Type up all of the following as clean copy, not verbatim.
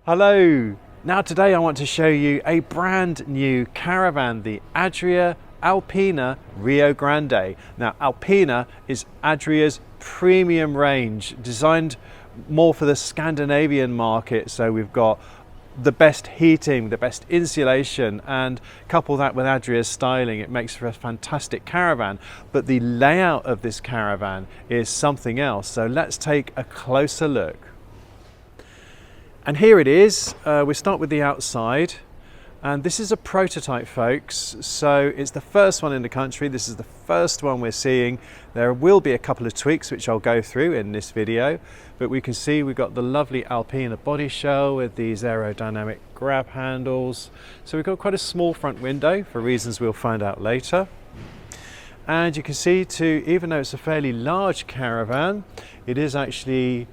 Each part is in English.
Hello! Now today I want to show you a brand new caravan, the Adria Alpina Rio Grande. Now Alpina is Adria's premium range, designed more for the Scandinavian market. So we've got the best heating, the best insulation, and couple that with Adria's styling, it makes for a fantastic caravan. But the layout of this caravan is something else. So let's take a closer look. And here it is. We start with the outside, and this is a prototype, folks. So it's the first one in the country. This is the first one we're seeing. There will be a couple of tweaks which I'll go through in this video, but we can see we've got the lovely Alpina body shell with these aerodynamic grab handles. So we've got quite a small front window for reasons we'll find out later. And you can see too, even though it's a fairly large caravan, it is actually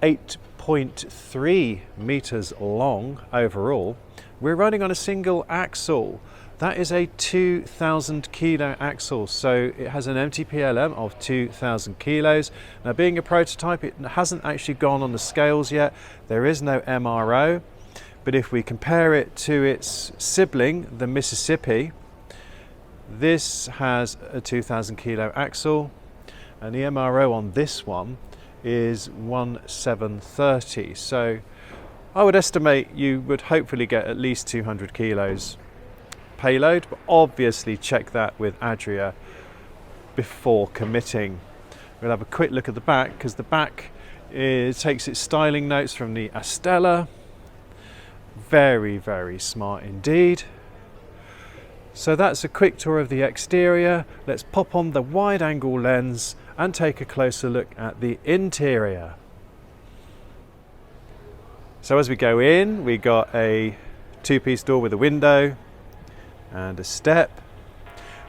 8.3 meters long overall. We're running on a single axle. That is a 2,000 kilo axle, so it has an MTPLM of 2,000 kilos. Now, being a prototype, it hasn't actually gone on the scales yet. There is no MRO, but if we compare it to its sibling, the Mississippi, this has a 2,000 kilo axle, and the MRO on this one is 1730. So I would estimate you would hopefully get at least 200 kilos payload, but obviously check that with Adria before committing. We'll have a quick look at the back, because the back takes its styling notes from the Astella. Very, very smart indeed. So that's a quick tour of the exterior. Let's pop on the wide angle lens and take a closer look at the interior. So as we go in, we got a two-piece door with a window and a step.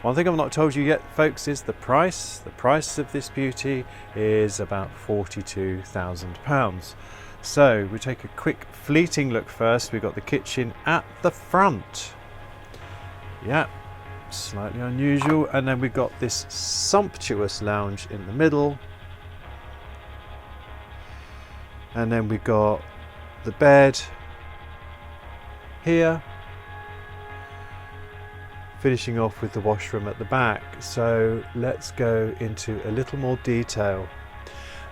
One thing I've not told you yet, folks, is the price. The price of this beauty is about £42,000. So we take a quick fleeting look first. We've got the kitchen at the front. Yeah, slightly unusual. And then we've got this sumptuous lounge in the middle. And then we've got the bed here, finishing off with the washroom at the back. So let's go into a little more detail.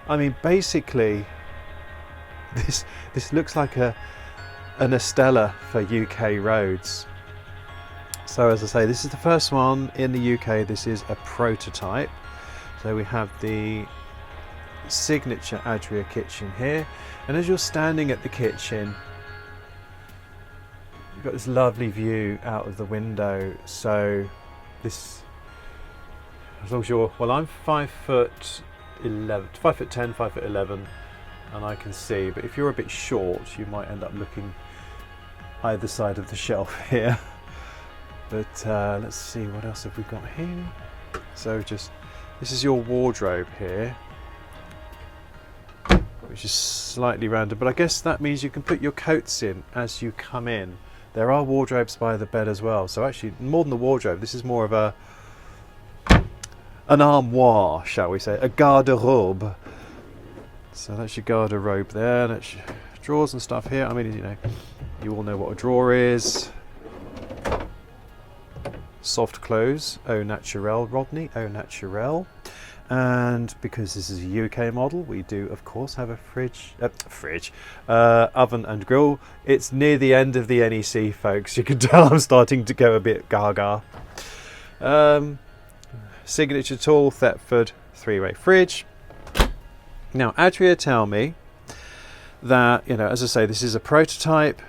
I mean, basically this looks like an Astella for UK roads. So as I say, this is the first one in the UK. This is a prototype. So we have the signature Adria kitchen here, and as you're standing at the kitchen, you've got this lovely view out of the window. So this, as long as you're, well, I'm 5'11", 5'10", 5'11", and I can see, but if you're a bit short, you might end up looking either side of the shelf here. But let's see, what else have we got here? So just, this is your wardrobe here, which is slightly rounded, but I guess that means you can put your coats in as you come in. There are wardrobes by the bed as well. So actually, more than the wardrobe, this is more of an armoire, shall we say, a garde-robe. So that's your garde-robe there. That's your drawers and stuff here. I mean, you know, you all know what a drawer is. Soft clothes, au naturel, Rodney, au naturel. And because this is a UK model, we do of course have a oven and grill. It's near the end of the NEC, folks. You can tell I'm starting to go a bit gaga. Signature tall Thetford 3-way fridge. Now Adria tell me that, you know, as I say, this is a prototype,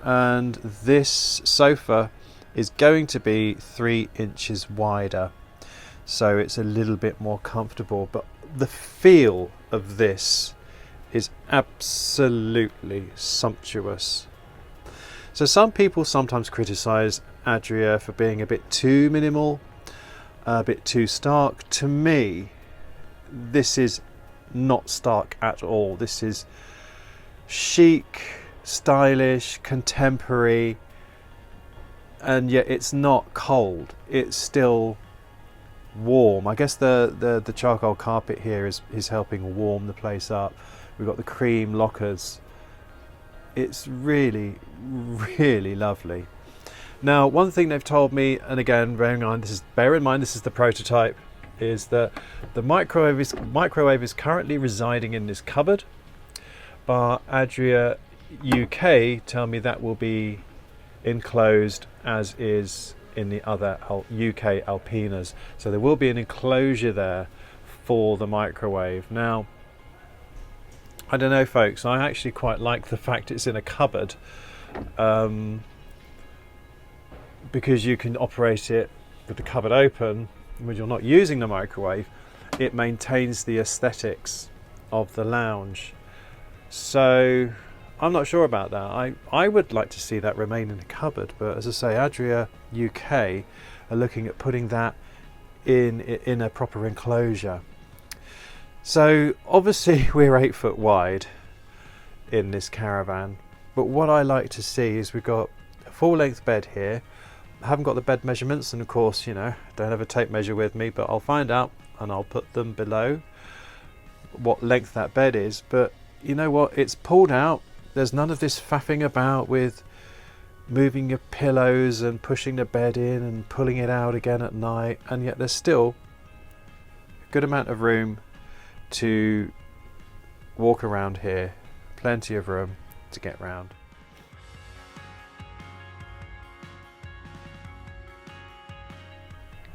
and this sofa is going to be 3 inches wider, so it's a little bit more comfortable, but the feel of this is absolutely sumptuous. So some people sometimes criticize Adria for being a bit too minimal, a bit too stark. To me, this is not stark at all. This is chic, stylish, contemporary, and yet it's not cold. It's still warm. I guess the charcoal carpet here is helping warm the place up. We've got the cream lockers It's really, really lovely. Now, one thing they've told me, and again, bear in mind this is the prototype, is that the microwave is currently residing in this cupboard, but Adria UK tell me that will be enclosed as is in the other UK Alpinas. So there will be an enclosure there for the microwave. Now, I don't know, folks, I actually quite like the fact it's in a cupboard, because you can operate it with the cupboard open when you're not using the microwave. It maintains the aesthetics of the lounge. So I'm not sure about that. I would like to see that remain in the cupboard, but as I say, Adria UK are looking at putting that in a proper enclosure. So obviously we're 8 foot wide in this caravan, but what I like to see is we've got a full length bed here. I haven't got the bed measurements, and of course, you know, don't have a tape measure with me, but I'll find out and I'll put them below what length that bed is. But you know what, it's pulled out. There's none of this faffing about with moving your pillows and pushing the bed in and pulling it out again at night, and yet there's still a good amount of room to walk around here, plenty of room to get round.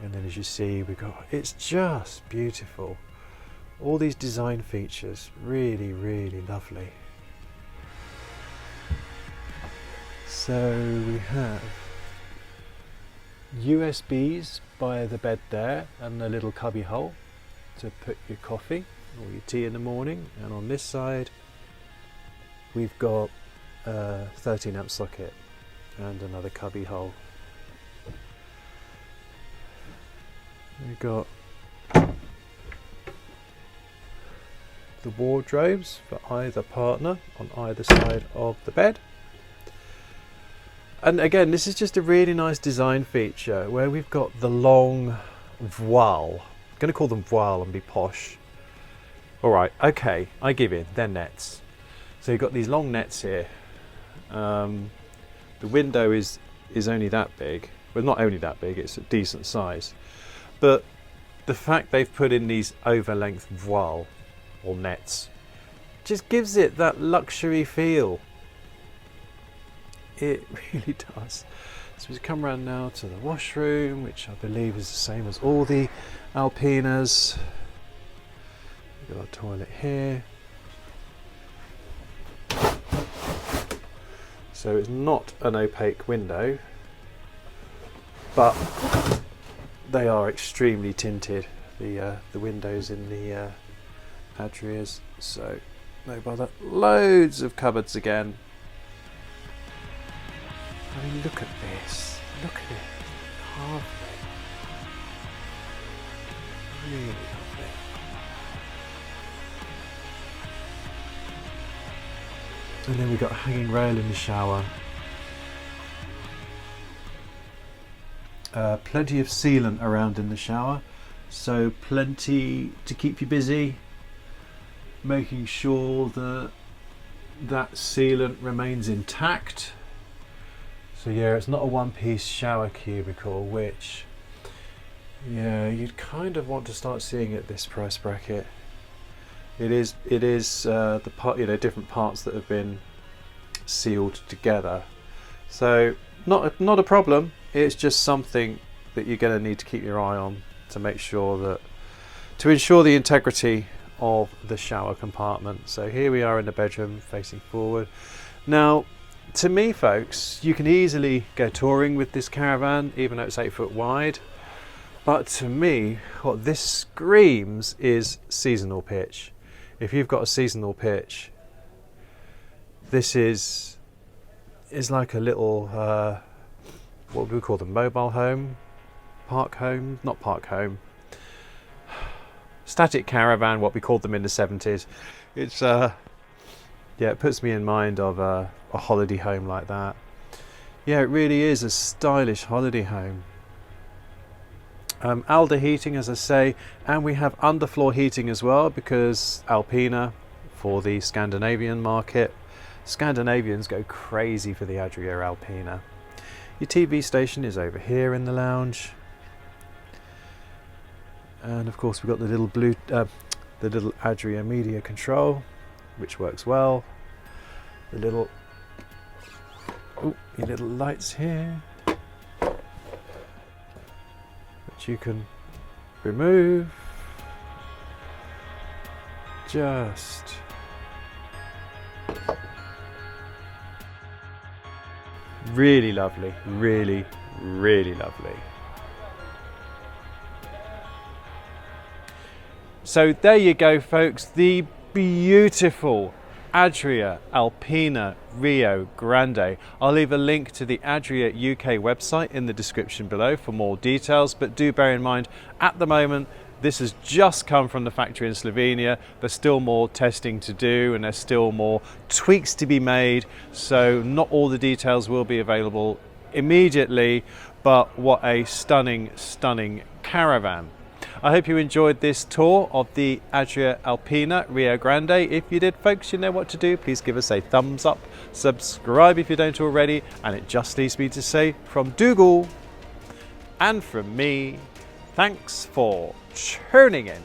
And then as you see, it's just beautiful. All these design features, really, really lovely. So we have USBs by the bed there, and a little cubby hole to put your coffee or your tea in the morning. And on this side, we've got a 13 amp socket and another cubby hole. We've got the wardrobes for either partner on either side of the bed. And again, this is just a really nice design feature where we've got the long voile. I'm going to call them voile and be posh. Alright, okay, I give in, they're nets. So you've got these long nets here. The window is only that big. Well, not only that big, it's a decent size. But the fact they've put in these over-length voile or nets just gives it that luxury feel. It really does. So we come around now to the washroom, which I believe is the same as all the Alpinas. We've got a toilet here. So it's not an opaque window, but they are extremely tinted, the windows in the Adrias, so no bother. Loads of cupboards again. I mean, look at this. Look at it. Carved. Really lovely. And then we've got a hanging rail in the shower. Plenty of sealant around in the shower, so plenty to keep you busy, making sure that that sealant remains intact. So yeah, it's not a one-piece shower cubicle, which, yeah, you'd kind of want to start seeing at this price bracket. It is the part, you know, different parts that have been sealed together. So not a problem. It's just something that you're going to need to keep your eye on to make sure that, to ensure the integrity of the shower compartment. So here we are in the bedroom facing forward. Now, to me, folks, you can easily go touring with this caravan, even though it's 8 foot wide. But to me, what this screams is seasonal pitch. If you've got a seasonal pitch, this is like a little, what would we call them? Mobile home? Park home? Not park home. Static caravan, what we called them in the 70s. It's, yeah, it puts me in mind of a holiday home like that. Yeah, it really is a stylish holiday home. Alde heating, as I say, and we have underfloor heating as well, because Alpina, for the Scandinavian market, Scandinavians go crazy for the Adria Alpina. Your TV station is over here in the lounge. And of course we've got the little Adria media control, which works well. The little, your little lights here, which you can remove. Just really lovely, really, really lovely. So there you go, folks, the beautiful Adria Alpina Rio Grande. I'll leave a link to the Adria UK website in the description below for more details, but do bear in mind, at the moment, this has just come from the factory in Slovenia. There's still more testing to do and there's still more tweaks to be made, so not all the details will be available immediately, but what a stunning, stunning caravan. I hope you enjoyed this tour of the Adria Alpina Rio Grande. If you did, folks, you know what to do. Please give us a thumbs up, subscribe if you don't already, and it just leaves me to say from Dougal and from me, thanks for tuning in.